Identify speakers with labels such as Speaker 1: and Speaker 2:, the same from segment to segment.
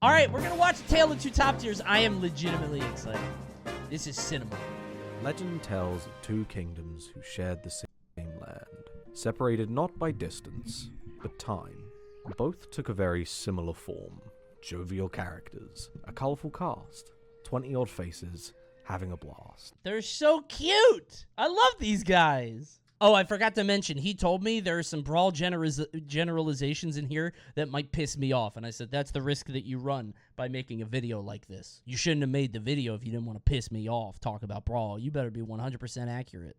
Speaker 1: All right, we're going to watch A Tale of Two Top Tiers. I am legitimately excited. This is cinema.
Speaker 2: Legend tells of two kingdoms who shared the same land, separated not by distance, but time. Both took a very similar form. Jovial characters, a colourful cast, 20-odd faces, having a blast.
Speaker 1: They're so cute. I love these guys. Oh, I forgot to mention, he told me there are some Brawl generalizations in here that might piss me off. And I said, that's the risk that you run by making a video like this. You shouldn't have made the video if you didn't want to piss me off, talk about Brawl. You better be 100% accurate.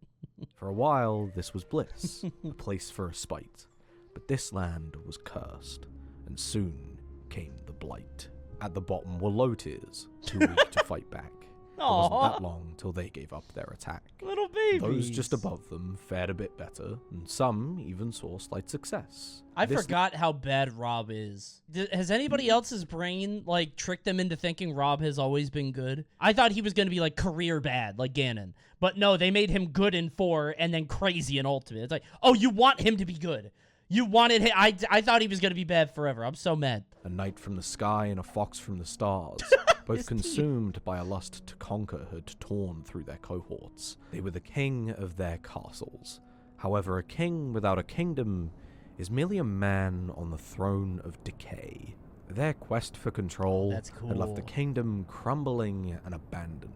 Speaker 2: For a while, this was bliss, a place for respite. But this land was cursed, and soon came the blight. At the bottom were low tiers, too weak to fight back. It wasn't that long till they gave up their attack.
Speaker 1: Little babies.
Speaker 2: Those just above them fared a bit better, and some even saw slight success.
Speaker 1: I forgot how bad Rob is. Has anybody else's brain, like, tricked them into thinking Rob has always been good? I thought he was going to be, like, career bad, like Ganon. But no, they made him good in 4 and then crazy in Ultimate. It's like, oh, you want him to be good. You wanted him. I thought he was going to be bad forever. I'm so mad.
Speaker 2: A knight from the sky and a fox from the stars, both consumed by a lust to conquer, had torn through their cohorts. They were the king of their castles. However, a king without a kingdom is merely a man on the throne of decay. Their quest for control had left the kingdom crumbling and abandoned.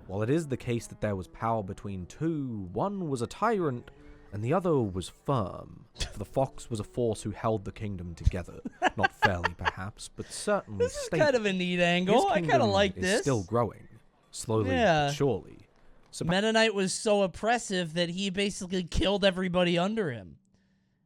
Speaker 2: While it is the case that there was power between two, one was a tyrant and the other was firm. For the fox was a force who held the kingdom together. Not fairly, perhaps, but certainly
Speaker 1: This is
Speaker 2: stable.
Speaker 1: kind of a neat angle. I kind of like this.
Speaker 2: Still growing, slowly but surely. So
Speaker 1: Metaknight was so oppressive that he basically killed everybody under him.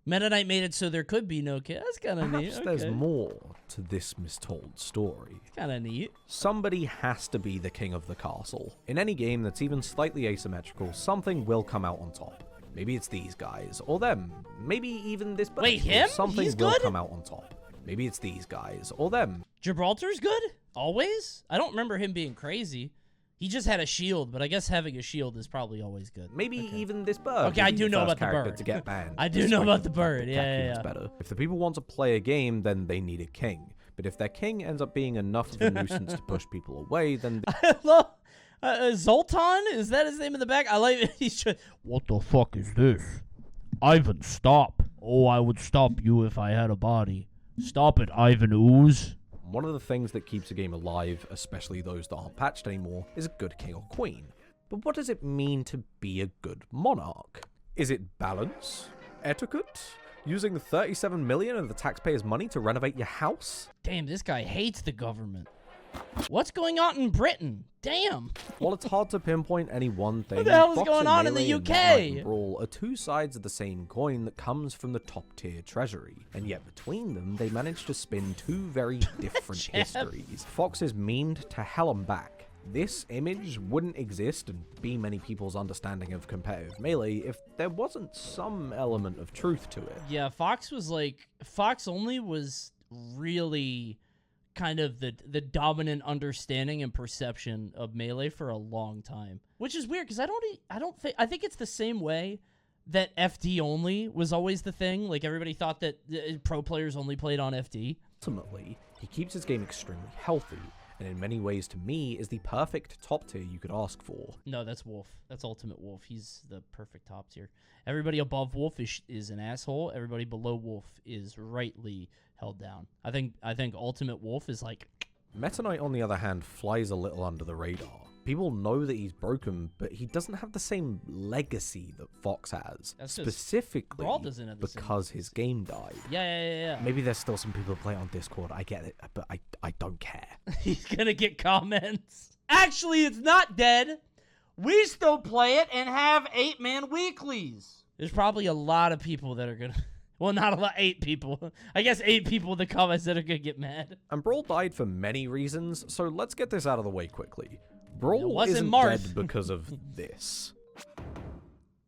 Speaker 1: Metaknight made it so there could be no kid. That's kind of neat.
Speaker 2: Perhaps there's more to this mistold story.
Speaker 1: Kind of neat.
Speaker 2: Somebody has to be the king of the castle. In any game that's even slightly asymmetrical, something will come out on top. Maybe it's these guys, or them. Maybe even this bird.
Speaker 1: Wait, him?
Speaker 2: Something
Speaker 1: He's
Speaker 2: will
Speaker 1: good?
Speaker 2: come out on top. Maybe it's these guys, or them.
Speaker 1: Gibraltar's good? Always? I don't remember him being crazy. He just had a shield, but I guess having a shield is probably always good.
Speaker 2: Maybe even this bird.
Speaker 1: Okay, I do know about the
Speaker 2: character
Speaker 1: bird.
Speaker 2: to get banned.
Speaker 1: I do know about the bird. Yeah.
Speaker 2: Better. If the people want to play a game, then they need a king. But if their king ends up being enough of a nuisance to push people away, then...
Speaker 1: Zoltan? Is that his name in the back? I like it. He's just, what the fuck is this? Ivan, stop. Oh, I would stop you if I had a body. Stop it, Ivan Ooze.
Speaker 2: One of the things that keeps a game alive, especially those that aren't patched anymore, is a good king or queen. But what does it mean to be a good monarch? Is it balance? Etiquette? Using 37 million of the taxpayers' money to renovate your house?
Speaker 1: Damn, this guy hates the government. What's going on in Britain? Damn.
Speaker 2: While it's hard to pinpoint any one thing,
Speaker 1: What the hell is
Speaker 2: Fox
Speaker 1: going
Speaker 2: and
Speaker 1: on in the
Speaker 2: Melee and
Speaker 1: UK?
Speaker 2: Metaknight and Brawl are two sides of the same coin that comes from the top-tier treasury. And yet between them, they manage to spin two very different histories. Fox is memed to hell and back. This image wouldn't exist and be many people's understanding of competitive Melee if there wasn't some element of truth to it.
Speaker 1: Yeah, Fox was like... Fox only was really... kind of the dominant understanding and perception of Melee for a long time, which is weird because I think it's the same way that FD only was always the thing. Like everybody thought that pro players only played on FD.
Speaker 2: Ultimately, he keeps his game extremely healthy, and in many ways to me is the perfect top tier you could ask for.
Speaker 1: No, that's Wolf. That's Ultimate Wolf. He's the perfect top tier. Everybody above Wolf is an asshole. Everybody below Wolf is rightly held down. I think Ultimate Wolf is like...
Speaker 2: Metaknight, on the other hand, flies a little under the radar. People know that he's broken, but he doesn't have the same legacy that Fox has.
Speaker 1: That's
Speaker 2: specifically
Speaker 1: Brawl doesn't have the same
Speaker 2: because his game died.
Speaker 1: Yeah.
Speaker 2: Maybe there's still some people who play on Discord. I get it, but I don't care.
Speaker 1: He's gonna get comments. Actually, it's not dead. We still play it and have 8-man weeklies. There's probably a lot of people that are gonna... Well, not a lot. 8 people. I guess 8 people in the comments that are gonna get mad.
Speaker 2: And Brawl died for many reasons, so let's get this out of the way quickly. Brawl isn't
Speaker 1: Marth.
Speaker 2: dead because of this.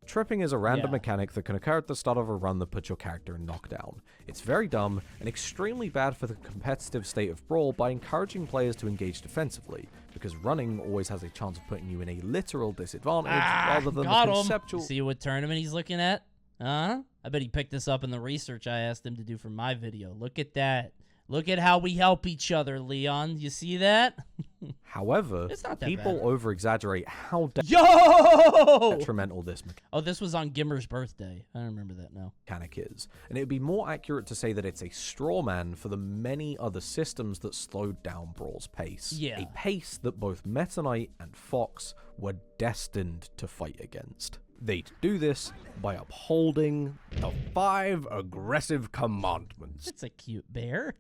Speaker 2: Tripping is a random mechanic that can occur at the start of a run that puts your character in knockdown. It's very dumb and extremely bad for the competitive state of Brawl by encouraging players to engage defensively, because running always has a chance of putting you in a literal disadvantage rather than the conceptual...
Speaker 1: See what tournament he's looking at? Huh? I bet he picked this up in the research I asked him to do for my video. Look at that. Look at how we help each other, Leon. You see that?
Speaker 2: However,
Speaker 1: It's not that
Speaker 2: people
Speaker 1: bad.
Speaker 2: over-exaggerate how
Speaker 1: Yo!
Speaker 2: detrimental this
Speaker 1: Oh, this was on Gimmer's birthday. I remember that now.
Speaker 2: mechanic is, and it would be more accurate to say that it's a straw man for the many other systems that slowed down Brawl's pace.
Speaker 1: Yeah.
Speaker 2: A pace that both Metaknight and Fox were destined to fight against. They'd do this by upholding the 5 aggressive commandments.
Speaker 1: It's a cute bear.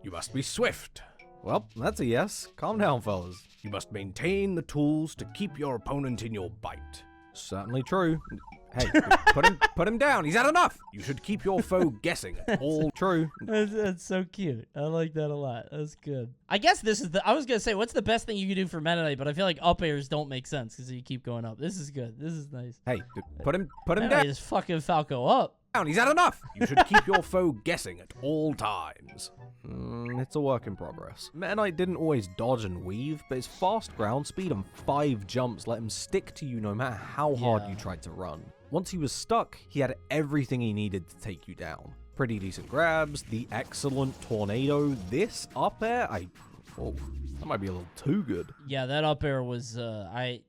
Speaker 2: You must be swift. Well, that's a yes. Calm down, fellas. You must maintain the tools to keep your opponent in your bite. Certainly true. Hey, put him down. He's had enough. You should keep your foe guessing. All true.
Speaker 1: That's so cute. I like that a lot. That's good. I guess this is I was going to say, what's the best thing you can do for Metaknight, but I feel like up airs don't make sense because you keep going up. This is good. This is nice.
Speaker 2: Hey, put him
Speaker 1: Metaknight
Speaker 2: down.
Speaker 1: is fucking Falco up.
Speaker 2: He's had enough. You should keep your foe guessing at all times. It's a work in progress. Metaknight didn't always dodge and weave, but his fast ground speed and 5 jumps let him stick to you no matter how hard you tried to run. Once he was stuck, he had everything he needed to take you down. Pretty decent grabs, the excellent tornado, this up air, oh, that might be a little too good.
Speaker 1: Yeah, that up air was, I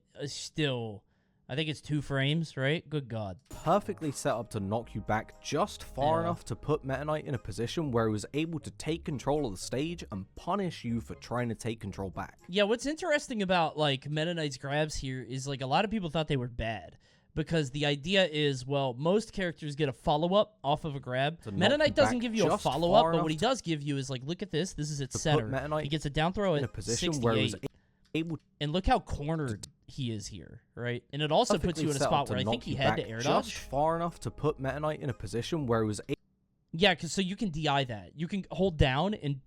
Speaker 1: think it's 2 frames, right? Good God.
Speaker 2: Perfectly set up to knock you back just far enough to put Metaknight in a position where he was able to take control of the stage and punish you for trying to take control back.
Speaker 1: Yeah, what's interesting about, like, Meta Knight's grabs here is, like, a lot of people thought they were bad. Because the idea is, well, most characters get a follow-up off of a grab. Meta Knight doesn't give you a follow-up, but what he does give you is, like, look at this. This is its center. He gets a down throw at
Speaker 2: in a position
Speaker 1: 68.
Speaker 2: where he was able
Speaker 1: and look how cornered he is here, right? And it also puts you in a spot where I think he had to air dodge.
Speaker 2: Just far enough to put Metaknight in a position where he was able.
Speaker 1: Yeah, because so you can DI that. You can hold down and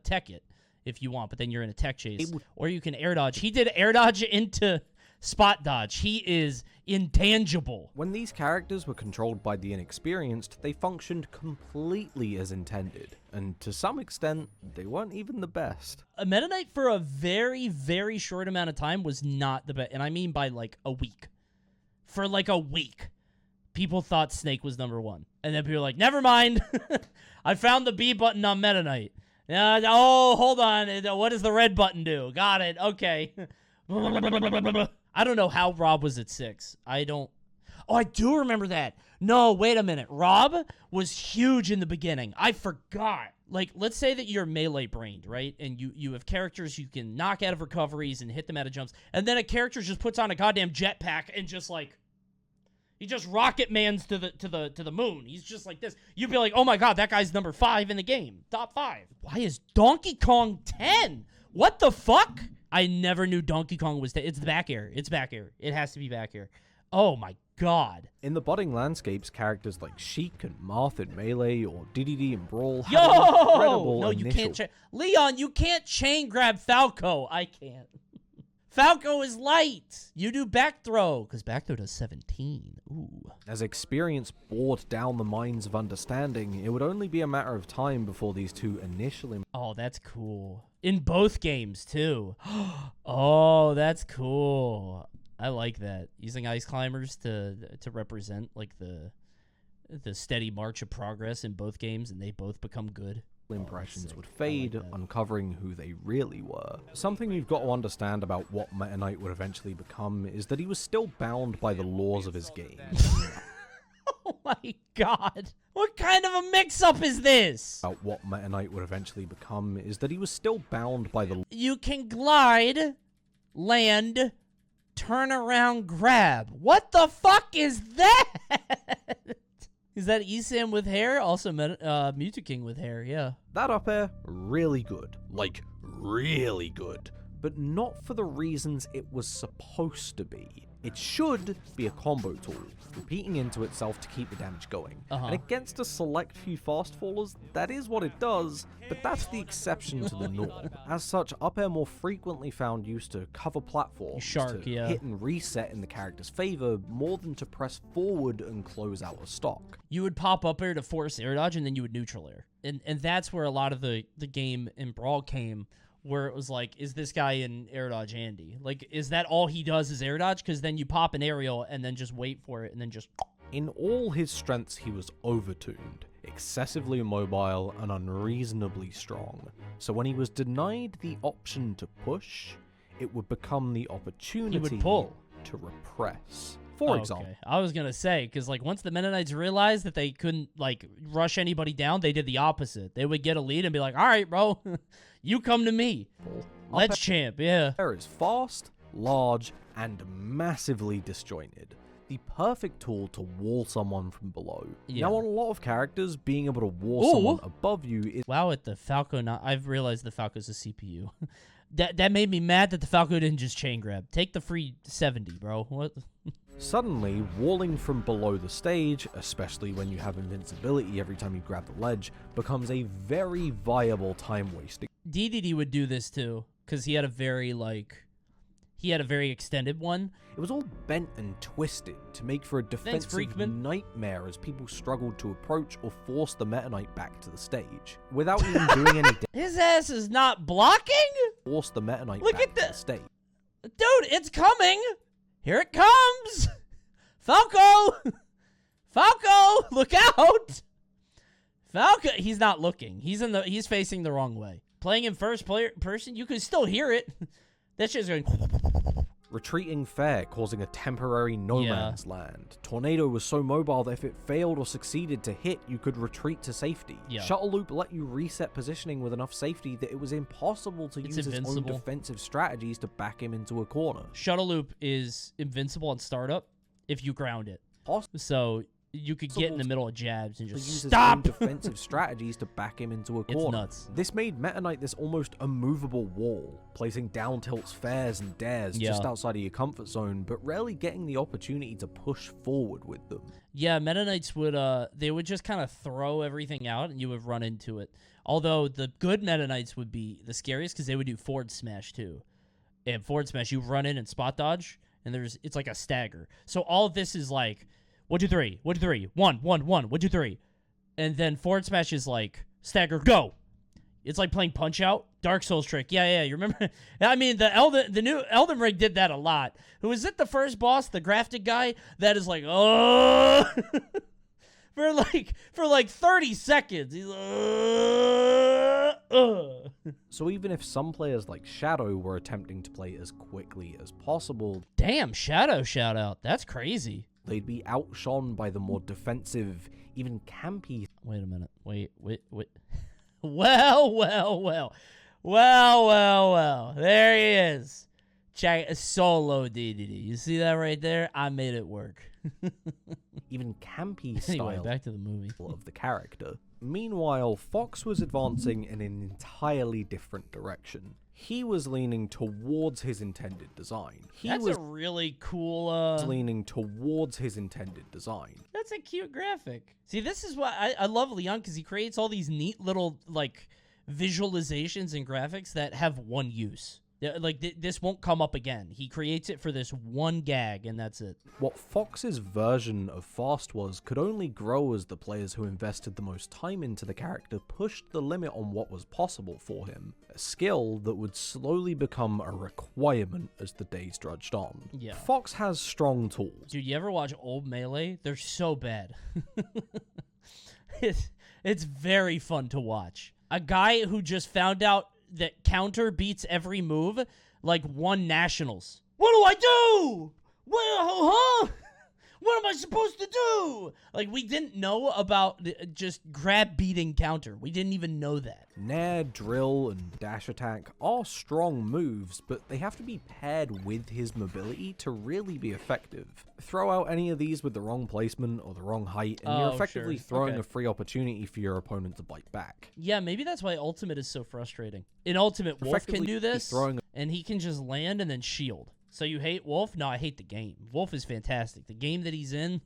Speaker 1: tech it if you want, but then you're in a tech chase. Or you can air dodge. He did air dodge into spot dodge. He is intangible.
Speaker 2: When these characters were controlled by the inexperienced, they functioned completely as intended, and to some extent, they weren't even the best.
Speaker 1: A Meta Knight for a very, very short amount of time was not the best, and I mean by like a week. For like a week, people thought Snake was #1, and then people were like, never mind, I found the B button on Meta Knight. Oh, hold on, what does the red button do? Got it, okay. I don't know how Rob was at 6. Oh, I do remember that. No, wait a minute. Rob was huge in the beginning. I forgot. Like, let's say that you're melee-brained, right? And you have characters you can knock out of recoveries and hit them out of jumps. And then a character just puts on a goddamn jetpack and just, like, he just rocket mans to the moon. He's just like this. You'd be like, oh my god, that guy's #5 in the game. Top 5. Why is Donkey Kong 10? What the fuck? I never knew Donkey Kong was... It's the back air. It's back air. It has to be back air. Oh, my God.
Speaker 2: In the budding landscapes, characters like Sheik and Marth in Melee or DDD in Brawl had
Speaker 1: Yo! No, you
Speaker 2: initial...
Speaker 1: can't... Leon, you can't chain grab Falco. I can't. Falco is light. You do back throw, because back throw does 17. Ooh.
Speaker 2: As experience bored down the mines of understanding, it would only be a matter of time before these two initially...
Speaker 1: Oh, that's cool. In both games, too. Oh, that's cool. I like that. Using ice climbers to represent, like, the steady march of progress in both games, and they both become good.
Speaker 2: Impressions would fade, uncovering who they really were. Something you've got to understand about what Meta Knight would eventually become is that he was still bound by the laws of his game.
Speaker 1: Oh my god. What kind of a mix-up is this?
Speaker 2: About what Meta Knight would eventually become is that he was still bound by the...
Speaker 1: You can glide, land, turn around, grab. What the fuck is that? Is that Esam with hair? Also, Mewtwo King with hair, yeah.
Speaker 2: That up air, really good. Like, really good. But not for the reasons it was supposed to be. It should be a combo tool, repeating into itself to keep the damage going. And against a select few fast fallers, that is what it does, but that's the exception to the norm. As such, up air more frequently found use to cover platforms, to hit and reset in the character's favor, more than to press forward and close out a stock.
Speaker 1: You would pop up air to force air dodge, and then you would neutral air. And that's where a lot of the game in Brawl came, where it was like, is this guy in air dodge Andy? Like, is that all he does is air dodge? Because then you pop an aerial and then just wait for it and then just...
Speaker 2: In all his strengths, he was overtuned. excessively mobile, and unreasonably strong. So when he was denied the option to push, it would become the opportunity
Speaker 1: He would pull.
Speaker 2: to repress. For example,
Speaker 1: Okay. I was gonna say, because like once the Mennonites realized that they couldn't like rush anybody down, they did the opposite. They would get a lead and be like, "All right, bro, you come to me. Let's champ." Yeah.
Speaker 2: Air is fast, large, and massively disjointed. The perfect tool to wall someone from below.
Speaker 1: Yeah.
Speaker 2: Now, on a lot of characters, being able to wall someone above you is
Speaker 1: Wow, at the Falco, I've realized the Falco's a CPU. That made me mad that the Falco didn't just chain grab. Take the free 70, bro. What?
Speaker 2: Suddenly, walling from below the stage, especially when you have invincibility every time you grab the ledge, becomes a very viable time-wasting.
Speaker 1: DDD would do this too, because he had a very extended one.
Speaker 2: It was all bent and twisted to make for a defensive
Speaker 1: Freakman.
Speaker 2: nightmare as people struggled to approach or force the Metaknight back to the stage. Without even doing any damage,
Speaker 1: His ass is not blocking?
Speaker 2: force the Metaknight
Speaker 1: Look
Speaker 2: back
Speaker 1: at
Speaker 2: to
Speaker 1: the-
Speaker 2: the stage.
Speaker 1: Dude, it's coming! Here it comes! Falco! Falco! Look out! Falco, he's not looking. He's facing the wrong way. Playing in first person, you can still hear it. That shit's going.
Speaker 2: Retreating fair, causing a temporary no man's land. Tornado was so mobile that if it failed or succeeded to hit, you could retreat to safety.
Speaker 1: Yeah.
Speaker 2: Shuttle Loop let you reset positioning with enough safety that it was impossible to use his own
Speaker 1: invincible.
Speaker 2: defensive strategies to back him into a corner.
Speaker 1: Shuttle Loop is invincible on startup if you ground it. So you could get in the middle of jabs and
Speaker 2: To
Speaker 1: just
Speaker 2: use
Speaker 1: stop.
Speaker 2: his own defensive strategies to back him into a corner.
Speaker 1: nuts.
Speaker 2: This made Metaknight this almost immovable wall, placing down tilts, fairs, and dares just outside of your comfort zone, but rarely getting the opportunity to push forward with them.
Speaker 1: Yeah, Meta Knights would they would just kind of throw everything out and you would run into it. Although the good Meta Knights would be the scariest because they would do forward smash too. And forward smash, you run in and spot dodge, and it's like a stagger. So all of this is like 1, 2, 3, 1, 2, 3, 1, 1, 1, 1, 2, 3. And then forward smash is like stagger, go. It's like playing Punch Out, Dark Souls trick. Yeah, you remember? I mean, the new Elden Ring did that a lot. Who is it? The first boss, the grafted guy that is like, oh, for like 30 seconds. He's like,
Speaker 2: So even if some players like Shadow were attempting to play as quickly as possible,
Speaker 1: Damn, Shadow shout out. That's crazy.
Speaker 2: they'd be outshone by the more defensive, even campy.
Speaker 1: Wait a minute. Wait. Well. There he is. Check solo DDD. You see that right there? I made it work.
Speaker 2: Even campy
Speaker 1: Anyway,
Speaker 2: style
Speaker 1: back to the movie.
Speaker 2: of the character. Meanwhile, Fox was advancing in an entirely different direction. He was leaning towards his intended design.
Speaker 1: That's a really cool. That's a cute graphic. See, this is why I love Leon, because he creates all these neat little like visualizations and graphics that have one use. Like this won't come up again. He creates it for this one gag, and that's it.
Speaker 2: What Fox's version of Fast was could only grow as the players who invested the most time into the character pushed the limit on what was possible for him, a skill that would slowly become a requirement as the days drudged on.
Speaker 1: Yeah.
Speaker 2: Fox has strong tools.
Speaker 1: Dude, you ever watch old Melee? They're so bad. It's very fun to watch. A guy who just found out that counter beats every move, like, won nationals. What do I do? What am I supposed to do? Like, we didn't know about just grab beating counter. We didn't even know that.
Speaker 2: Nair, drill, and dash attack are strong moves, but they have to be paired with his mobility to really be effective. Throw out any of these with the wrong placement or the wrong height, and you're effectively throwing a free opportunity for your opponent to bite back.
Speaker 1: Yeah, maybe that's why Ultimate is so frustrating. In Ultimate, Wolf can do this, and he can just land and then shield. So you hate Wolf? No, I hate the game. Wolf is fantastic. The game that he's in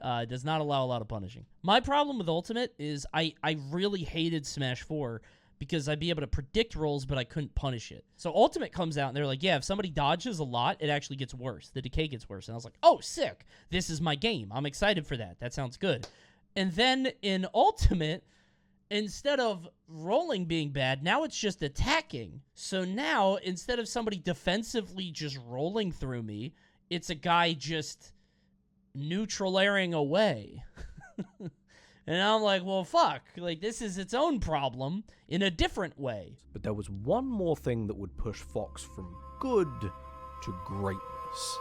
Speaker 1: does not allow a lot of punishing. My problem with Ultimate is I really hated Smash 4 because I'd be able to predict rolls, but I couldn't punish it. So Ultimate comes out, and they're like, yeah, if somebody dodges a lot, it actually gets worse. The decay gets worse. And I was like, oh, sick. This is my game. I'm excited for that. That sounds good. And then in Ultimate, instead of rolling being bad, now it's just attacking. So now, instead of somebody defensively just rolling through me, it's a guy just neutral airing away. And I'm like, well, fuck. Like, this is its own problem in a different way.
Speaker 2: But there was one more thing that would push Fox from good to greatness.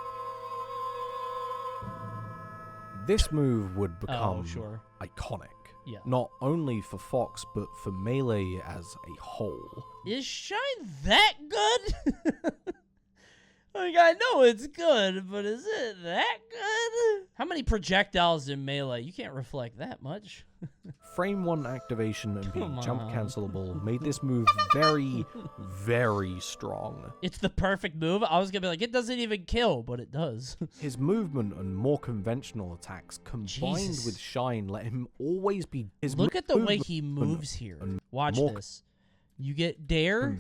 Speaker 2: This move would become iconic.
Speaker 1: Yeah.
Speaker 2: Not only for Fox, but for Melee as a whole.
Speaker 1: Is Shine that good? Like, I know it's good, but is it that good? How many projectiles in Melee? You can't reflect that much.
Speaker 2: Frame 1 activation and being
Speaker 1: Come
Speaker 2: jump
Speaker 1: on.
Speaker 2: cancelable made this move very, very strong.
Speaker 1: It's the perfect move. I was going to be like, it doesn't even kill, but it does.
Speaker 2: His movement and more conventional attacks combined
Speaker 1: Jesus.
Speaker 2: with Shine let him always be...
Speaker 1: Look at the way he moves here. Watch this. You get Dare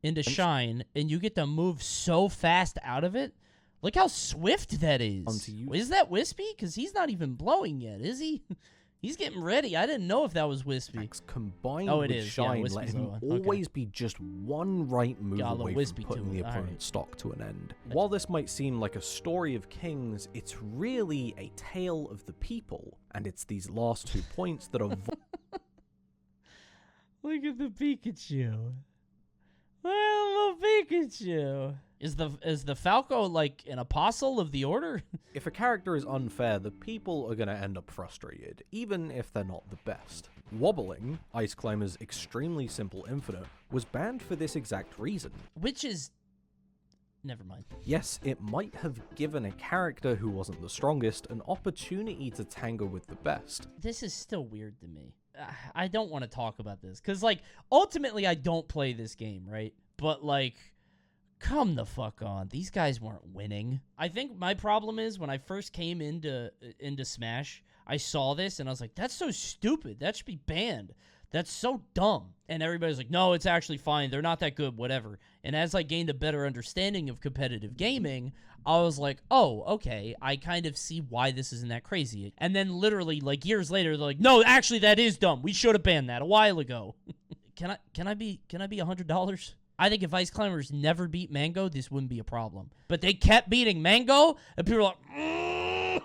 Speaker 1: into Shine, and you get to move so fast out of it. Look how swift that is. Is that Wispy? Because he's not even blowing yet, is he? He's getting ready. I didn't know if that was Wispy.
Speaker 2: Combined
Speaker 1: it
Speaker 2: with
Speaker 1: is.
Speaker 2: Shine
Speaker 1: Yeah,
Speaker 2: let
Speaker 1: Wispy's
Speaker 2: him
Speaker 1: the one.
Speaker 2: always be just one right move
Speaker 1: Got a little
Speaker 2: away
Speaker 1: Wispy
Speaker 2: from
Speaker 1: to
Speaker 2: putting the
Speaker 1: it.
Speaker 2: opponent's stock to an end. While this might seem like a story of kings, it's really a tale of the people, and it's these last 2 points that are...
Speaker 1: Look at the Pikachu. Well, Pikachu. Is the Falco like an apostle of the order?
Speaker 2: If a character is unfair, the people are going to end up frustrated, even if they're not the best. Wobbling, Ice Climber's extremely simple infinite, was banned for this exact reason.
Speaker 1: Which is... Never mind.
Speaker 2: Yes, it might have given a character who wasn't the strongest an opportunity to tango with the best.
Speaker 1: This is still weird to me. I don't want to talk about this, because, like, ultimately I don't play this game, right? But, like... Come the fuck on. These guys weren't winning. I think my problem is when I first came into Smash, I saw this and I was like, that's so stupid. That should be banned. That's so dumb. And everybody's like, no, it's actually fine. They're not that good, whatever. And as I gained a better understanding of competitive gaming, I was like, oh, okay, I kind of see why this isn't that crazy. And then literally, like, years later, they're like, no, actually, that is dumb. We should have banned that a while ago. Can I be $100? I think if Ice Climbers never beat Mango, this wouldn't be a problem. But they kept beating Mango, and people are like,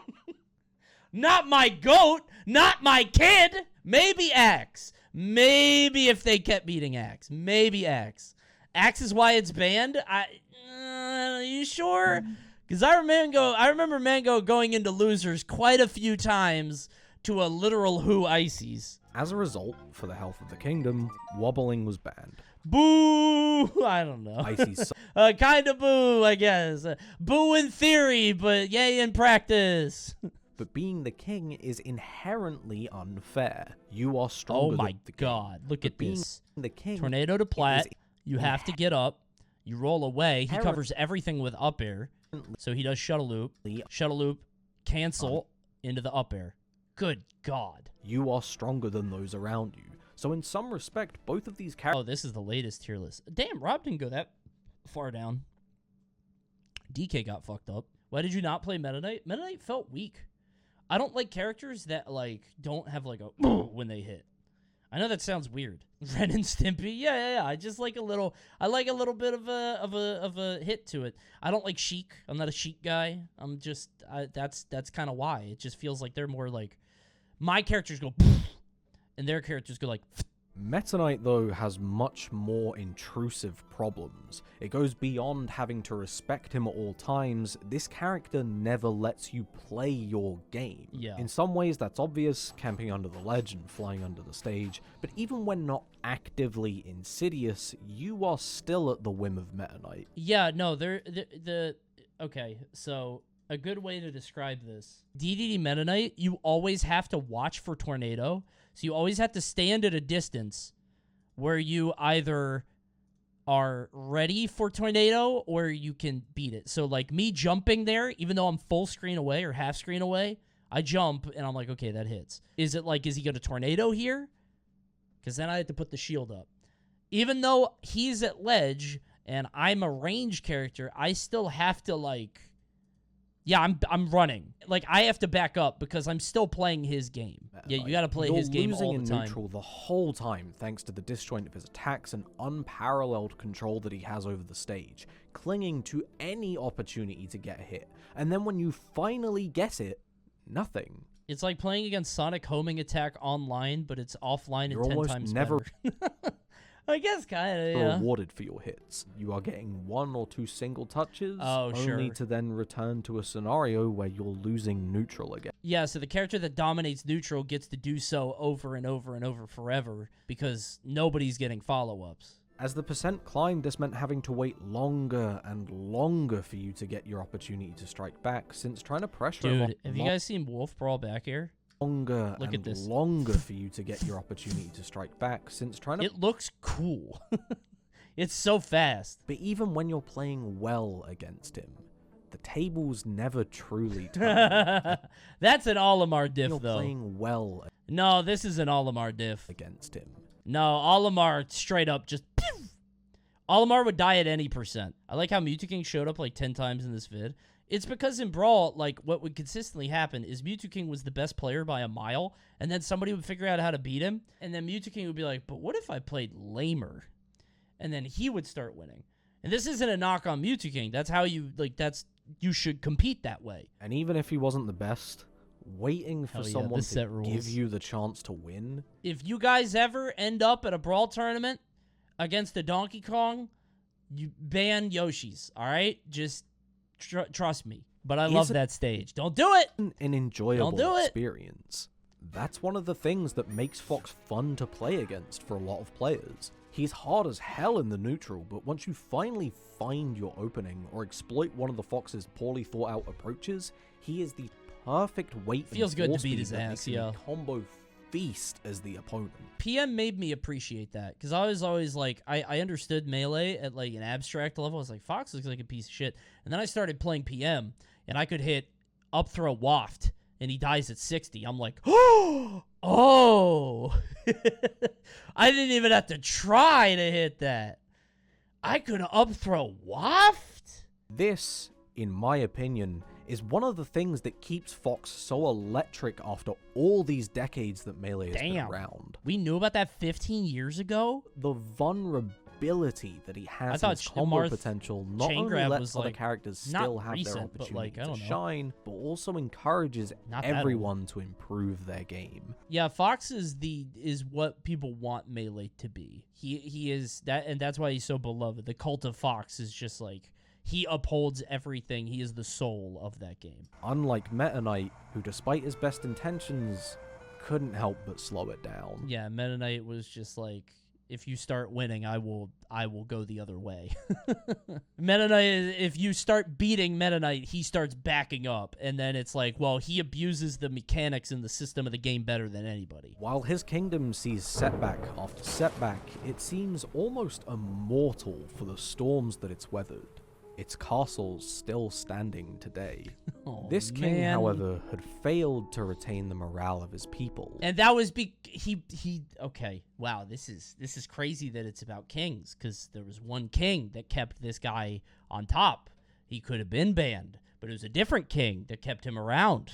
Speaker 1: not my goat, not my kid. Maybe Axe. Maybe if they kept beating Axe. Maybe Axe. Axe is why it's banned? Are you sure? Because I remember Mango going into losers quite a few times to a literal Who Ices.
Speaker 2: As a result, for the health of the kingdom, wobbling was banned.
Speaker 1: Boo! I don't know.
Speaker 2: Icy's
Speaker 1: Kind of boo, I guess. Boo in theory, but yay in practice.
Speaker 2: But being the king is inherently unfair. You are stronger
Speaker 1: Oh my
Speaker 2: than the king.
Speaker 1: god, look at
Speaker 2: being
Speaker 1: this.
Speaker 2: the king
Speaker 1: Tornado to plat. You have to get up. You roll away. He covers everything with up air. So he does shuttle loop. Shuttle loop, cancel into the up air. Good god.
Speaker 2: You are stronger than those around you. So in some respect, both of these characters...
Speaker 1: Oh, this is the latest tier list. Damn, Rob didn't go that far down. DK got fucked up. Why did you not play Meta Knight? Meta Knight felt weak. I don't like characters that, like, don't have, like, a when they hit. I know that sounds weird. Ren and Stimpy? Yeah. I just like a little... I like a little bit of a hit to it. I don't like Sheik. I'm not a Sheik guy. I'm just... that's kind of why. It just feels like they're more, like... My characters go... And their characters go like...
Speaker 2: Meta Knight, though, has much more intrusive problems. It goes beyond having to respect him at all times. This character never lets you play your game.
Speaker 1: Yeah.
Speaker 2: In some ways, that's obvious, camping under the ledge and flying under the stage, but even when not actively insidious, you are still at the whim of Meta Knight.
Speaker 1: Yeah, no, okay, so... A good way to describe this. DDD Meta Knight, you always have to watch for Tornado. So you always have to stand at a distance where you either are ready for Tornado or you can beat it. So like me jumping there, even though I'm full screen away or half screen away, I jump and I'm like, okay, that hits. Is it like, is he going to Tornado here? Because then I have to put the shield up. Even though he's at ledge and I'm a range character, I still have to like... Yeah, I'm running. Like, I have to back up because I'm still playing his game. Yeah, you got to play his game all the time.
Speaker 2: You're losing in neutral the whole time thanks to the disjoint of his attacks and unparalleled control that he has over the stage, clinging to any opportunity to get a hit. And then when you finally get it, nothing.
Speaker 1: It's like playing against Sonic Homing Attack online, but it's offline
Speaker 2: You're
Speaker 1: and 10
Speaker 2: almost
Speaker 1: times
Speaker 2: never
Speaker 1: better. I guess kind of, yeah.
Speaker 2: rewarded for your hits. You are getting 1 or 2 single touches,
Speaker 1: Oh,
Speaker 2: only
Speaker 1: sure.
Speaker 2: to then return to a scenario where you're losing neutral again.
Speaker 1: Yeah, so the character that dominates neutral gets to do so over and over and over forever because nobody's getting follow-ups.
Speaker 2: As the percent climbed, this meant having to wait longer and longer for you to get your opportunity to strike back, since trying to pressure
Speaker 1: Dude, have you guys seen Wolf Brawl back here?
Speaker 2: longer
Speaker 1: Look
Speaker 2: and
Speaker 1: at this.
Speaker 2: longer for you to get your opportunity to strike back, since trying to...
Speaker 1: It looks cool. It's so fast.
Speaker 2: But even when you're playing well against him, the tables never truly turn.
Speaker 1: That's an Olimar diff,
Speaker 2: You're
Speaker 1: though.
Speaker 2: playing well
Speaker 1: No, this is an Olimar diff.
Speaker 2: against him.
Speaker 1: No, Olimar straight up just... Olimar would die at any percent. I like how Mew2King showed up like 10 times in this vid. It's because in Brawl, like, what would consistently happen is Mew2King was the best player by a mile, and then somebody would figure out how to beat him, and then Mew2King would be like, but what if I played lamer? And then he would start winning. And this isn't a knock on Mew2King. That's how you, like, you should compete that way.
Speaker 2: And even if he wasn't the best, waiting for
Speaker 1: Hell yeah,
Speaker 2: someone
Speaker 1: this
Speaker 2: to
Speaker 1: set rules.
Speaker 2: give you the chance to win...
Speaker 1: If you guys ever end up at a Brawl tournament against a Donkey Kong, you ban Yoshi's, all right? Just trust me. But I love that stage. Don't do it!
Speaker 2: An enjoyable
Speaker 1: Don't do it.
Speaker 2: experience. That's one of the things that makes Fox fun to play against for a lot of players. He's hard as hell in the neutral, but once you finally find your opening or exploit one of the Fox's poorly thought out approaches, he is the perfect weight and
Speaker 1: Feels good to
Speaker 2: force
Speaker 1: beat
Speaker 2: speed
Speaker 1: his
Speaker 2: that
Speaker 1: ass,
Speaker 2: makes him
Speaker 1: yeah.
Speaker 2: a combo feast as the opponent.
Speaker 1: PM made me appreciate that, because I was always like, I understood Melee at like an abstract level. I was like, Fox looks like a piece of shit. And then I started playing PM, and I could hit up throw waft, and he dies at 60. I'm like, oh! I didn't even have to try to hit that. I could up throw waft?
Speaker 2: This, in my opinion, is one of the things that keeps Fox so electric after all these decades that Melee has been around.
Speaker 1: We knew about that 15 years ago?
Speaker 2: The vulnerability that he has
Speaker 1: I
Speaker 2: in his
Speaker 1: thought
Speaker 2: combo
Speaker 1: Marth
Speaker 2: potential not
Speaker 1: chain
Speaker 2: only
Speaker 1: grab
Speaker 2: lets
Speaker 1: was,
Speaker 2: other
Speaker 1: like,
Speaker 2: characters
Speaker 1: not
Speaker 2: still have
Speaker 1: recent,
Speaker 2: their
Speaker 1: but,
Speaker 2: opportunity
Speaker 1: like, I
Speaker 2: to
Speaker 1: don't know.
Speaker 2: shine, but also encourages
Speaker 1: Not that
Speaker 2: everyone to improve their game.
Speaker 1: Yeah, Fox is what people want Melee to be. He is that, and that's why he's so beloved. The cult of Fox is just like, he upholds everything. He is the soul of that game.
Speaker 2: Unlike Metaknight, who despite his best intentions, couldn't help but slow it down.
Speaker 1: Yeah, Meta Knight was just like, if you start winning, I will go the other way. Meta Knight, if you start beating Meta Knight, he starts backing up, and then it's like, well, he abuses the mechanics and the system of the game better than anybody.
Speaker 2: While his kingdom sees setback after setback, it seems almost immortal for the storms that it's weathered. Its castle's still standing today.
Speaker 1: Oh,
Speaker 2: This king,
Speaker 1: man.
Speaker 2: however, had failed to retain the morale of his people.
Speaker 1: And that was okay. Wow, this is crazy that it's about kings, because there was one king that kept this guy on top. He could have been banned, but it was a different king that kept him around.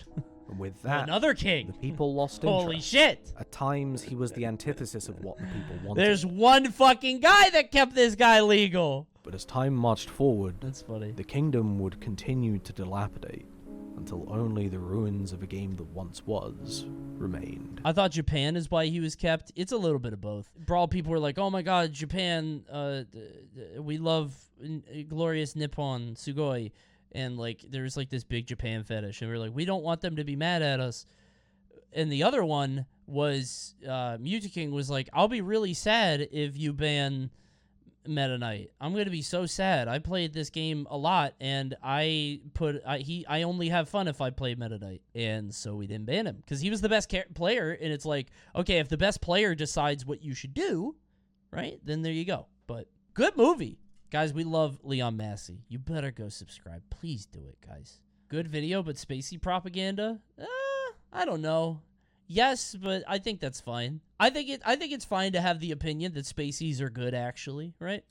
Speaker 2: And with that,
Speaker 1: Another king.
Speaker 2: the people lost interest.
Speaker 1: Holy shit.
Speaker 2: At times, he was the antithesis of what the people wanted.
Speaker 1: There's one fucking guy that kept this guy legal.
Speaker 2: But as time marched forward,
Speaker 1: That's funny.
Speaker 2: the kingdom would continue to dilapidate until only the ruins of a game that once was remained.
Speaker 1: I thought Japan is why he was kept. It's a little bit of both. Brawl people were like, oh my god, Japan, we love glorious Nippon, sugoi. And like, there's like this big Japan fetish. And we're like, we don't want them to be mad at us. And the other one was, Mew2King was like, I'll be really sad if you ban Meta Knight. I'm gonna be so sad. I played this game a lot, and I only have fun if I play Meta Knight, and so we didn't ban him because he was the best player. And it's like, okay, if the best player decides what you should do, right, then there you go. But good movie, guys. We love Leon Massey. You better go subscribe, please do it, guys. Good video, but spacey propaganda. I don't know. Yes, but I think that's fine. I think it's fine to have the opinion that spaceys are good, actually, right?